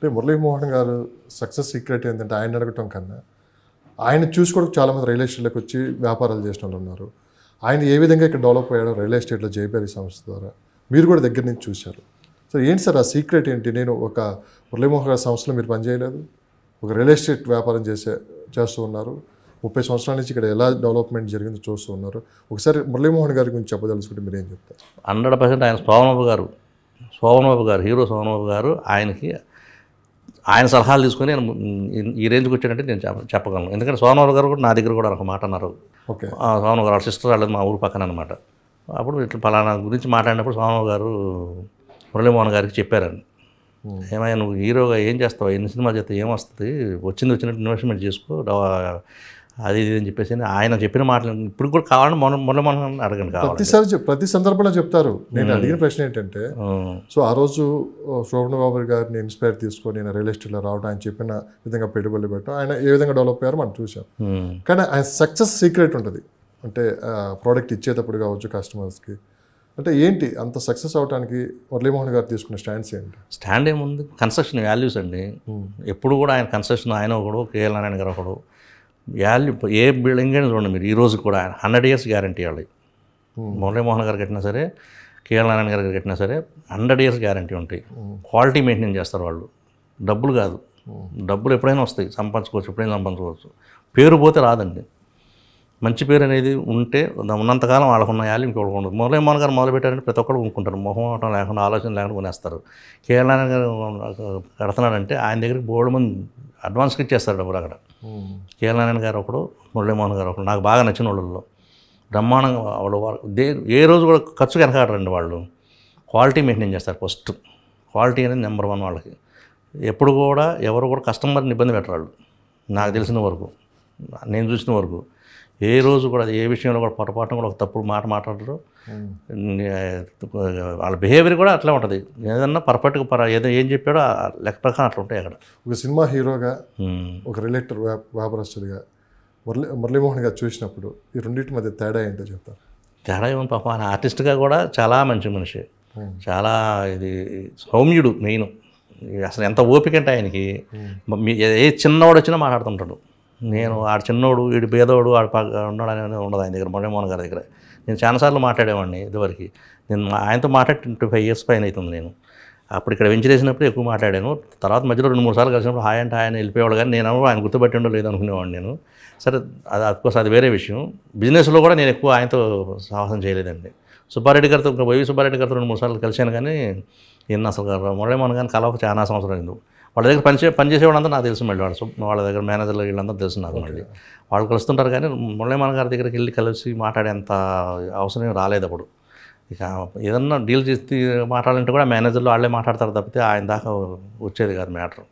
అంటే మురళీమోహన్ గారు success secret ఏంటంటే ఆయన అడగటం కన్నా ఆయన చూసుకోవడానికి చాలామంది రియల్ ఎస్టేట్లోకి వచ్చి వ్యాపారాలు చేసిన వాళ్ళు ఉన్నారు. ఆయన ఏ విధంగా ఇక్కడ డెవలప్ అయ్యాడో రియల్ ఎస్టేట్లో జైపేరి సంస్థ ద్వారా మీరు కూడా దగ్గర నుంచి చూశారు. సో ఏంటి సార్ ఆ సీక్రెట్ ఏంటి? నేను ఒక మురళీమోహన్ గారి సంస్థలో మీరు పనిచేయలేదు, ఒక రియల్ ఎస్టేట్ వ్యాపారం చేస్తూ ఉన్నారు. 30 సంవత్సరాల నుంచి ఇక్కడ ఎలా డెవలప్మెంట్ జరిగిందో చూస్తూ ఉన్నారు. ఒకసారి మురళీమోహన్ గారి గురించి చెప్పదలుచుకుంటే మీరు ఏం చెప్తారు? 100% ఆయన శోభన్ గారు హీరో శోభన్ బాబు గారు ఆయన సలహాలు తీసుకొని నేను ఈ రేంజ్కి వచ్చానంటే నేను చెప్పగలను. ఎందుకంటే శోభన్ బాబు గారు కూడా నా దగ్గర కూడా ఒక మాట అన్నారు. ఓకే, శోభన్ బాబు గారు సిస్టర్ వాళ్ళది మా ఊరు పక్కన అనమాట. అప్పుడు ఇట్లా పలానా గురించి మాట్లాడినప్పుడు శోభన్ బాబు గారు మురళీమోహన్ గారికి చెప్పారండి, ఏమయ్యా నువ్వు హీరోగా ఏం చేస్తావు, ఎన్ని సినిమాలు చేస్తే ఏమొస్తుంది, వచ్చినట్టు ఇన్వెస్ట్మెంట్ చేసుకో అది ఇది అని చెప్పేసి ఆయన చెప్పిన మాటలు ఇప్పుడు కూడా కావాలని మురళీమోహన్ అడగండి. కావాలి ప్రతి సందర్భంలో చెప్తారు. నేను అడిగిన ప్రశ్న ఏంటంటే, సో ఆ రోజు శోభన్ బాబు గారిని ఇన్స్పైర్ తీసుకొని నేను రియల్ ఎస్టేట్లో రావడం, ఆయన చెప్పిన విధంగా పెట్టుబడులు పెట్టడం, ఆయన ఏ విధంగా డెవలప్ అయ్యారో మనం చూసాం. కానీ ఆయన సక్సెస్ సీక్రెట్ ఉంటుంది అంటే ప్రోడక్ట్ ఇచ్చేటప్పుడు కావచ్చు కస్టమర్స్కి, అంటే ఏంటి అంత సక్సెస్ అవడానికి మురళీమోహన్ గారు తీసుకున్న స్టాండ్స్ ఏంటి? స్టాండ్ ఏముంది, కన్స్ట్రక్షన్ వాల్యూస్ అండి. ఎప్పుడు కూడా ఆయన కన్స్ట్రక్షన్ ఆయన ఒకడు, కేఎల్ నారాయణ గారు ఒకడు, వాల్యూ ఏ బిల్డింగ్ అయినా చూడండి మీరు, ఈ రోజు కూడా ఆయన 100 years గ్యారంటీ వాళ్ళు. మురళీమోహన్ గారు కట్టినా సరే, కేఎల్ నారాయణ గారు కట్టినా సరే 100 years గ్యారంటీ ఉంటాయి. క్వాలిటీ మెయింటైన్ చేస్తారు వాళ్ళు. డబ్బులు కాదు, డబ్బులు ఎప్పుడైనా వస్తాయి, సంపాదించుకోవచ్చు, ఎప్పుడైనా సంపాదించుకోవచ్చు. పేరు పోతే రాదండి. మంచి పేరు అనేది ఉంటే ఉన్నంతకాలం వాళ్ళకున్న వాల్యూ ఇంకొకటి ఉండదు. మురళీమోహన్ గారు మొదలుపెట్టారంటే ప్రతి ఒక్కరు కొనుక్కుంటారు, మొహమాటం లేకుండా, ఆలోచన లేకుండా కొనేస్తారు. కేఎల్ నారాయణ గారు కడుతున్నాడంటే ఆయన దగ్గరికి బోర్డు మంది అడ్వాన్స్కి ఇచ్చేస్తారు డబ్బులు అక్కడ. కేఎల్ నారాయణ గారు ఒకడు, మురళీమోహన్ గారు ఒకడు, నాకు బాగా నచ్చిన వాళ్ళలో బ్రహ్మాండంగా వాళ్ళు ఏ రోజు కూడా ఖర్చు వెనకాడరండి. వాళ్ళు క్వాలిటీ మెయింటైన్ చేస్తారు. ఫస్ట్ క్వాలిటీ అనేది నెంబర్ 1 వాళ్ళకి. ఎప్పుడు కూడా ఎవరు కూడా కస్టమర్ని ఇబ్బంది పెట్టరు వాళ్ళు. నాకు తెలిసిన వరకు, నేను చూసిన వరకు ఏ రోజు కూడా ఏ విషయంలో కూడా పొరపాటున కూడా ఒక తప్పుడు మాట మాట్లాడరు. వాళ్ళ బిహేవియర్ కూడా అట్లా ఉంటుంది. ఏదన్నా పర్ఫెక్ట్గా ఏం చెప్పాడో లెక్క ప్రకారం అట్లా ఉంటాయి అక్కడ. ఒక సినిమా హీరోగా, ఒక రిలేటర్ వ్యాపారస్తుడిగా మురళీమోహన్ గారు చూసినప్పుడు ఈ రెండింటి మధ్య తేడా ఏంటో చెప్తారు? తేడా ఏమో పాప ఆయన ఆర్టిస్ట్గా కూడా చాలా మంచి మనిషి, చాలా ఇది సౌమ్యుడు. మెయిన్ అసలు ఎంత ఓపిక అంటే ఆయనకి ఏ చిన్నవాడు వచ్చినా మాట్లాడుతుంటాడు. నేను ఆడు చిన్నోడు, వీడు పేదోడు, ఆడు ఉన్నాడు అనేది ఉండదు ఆయన దగ్గర, మురళీమోహన్ గారి దగ్గర. నేను చాలాసార్లు మాట్లాడేవాడిని ఇదివరకు. నేను ఆయనతో మాట్లాడి 25 years పైన అవుతుంది. నేను అప్పుడు ఇక్కడ వెంచర్ వేసినప్పుడు ఎక్కువ మాట్లాడాను. తర్వాత మధ్యలో 2-3 సార్లు కలిసినప్పుడు హాయ్ అంటే ఆయన వెళ్ళిపోయాడు. కానీ నేను ఆయన గుర్తుపట్టిండో లేదో అనుకునేవాడిని నేను. సరే, అది అఫ్కోర్స్ అది వేరే విషయం. బిజినెస్లో కూడా నేను ఎక్కువ ఆయనతో సాహసం చేయలేదండి. సుబ్బారెడ్డి గారితో, ఇంకా వైవి సుబ్బారెడ్డి గారితో 2-3 సార్లు కలిశాను. కానీ ఈయన అసలు మురళీమోహన్ గారిని కలవక చాలా సంవత్సరం అయింది. వాళ్ళ దగ్గర పనిచేసేవాళ్ళంతా నాకు తెలుసు. మళ్ళీ వాళ్ళ దగ్గర మేనేజర్లు వీళ్ళంతా తెలుసు నాకు. మళ్ళీ వాళ్ళు కలుస్తుంటారు. కానీ మురళీమోహన్ గారి దగ్గరికి వెళ్ళి కలిసి మాట్లాడేంత అవసరం రాలేదు అప్పుడు. ఇక ఏదన్నా డీల్ చేసి మాట్లాడాలంటే కూడా మేనేజర్లు వాళ్ళే మాట్లాడతారు తప్పితే ఆయన దాకా వచ్చేది కాదు మ్యాటర్.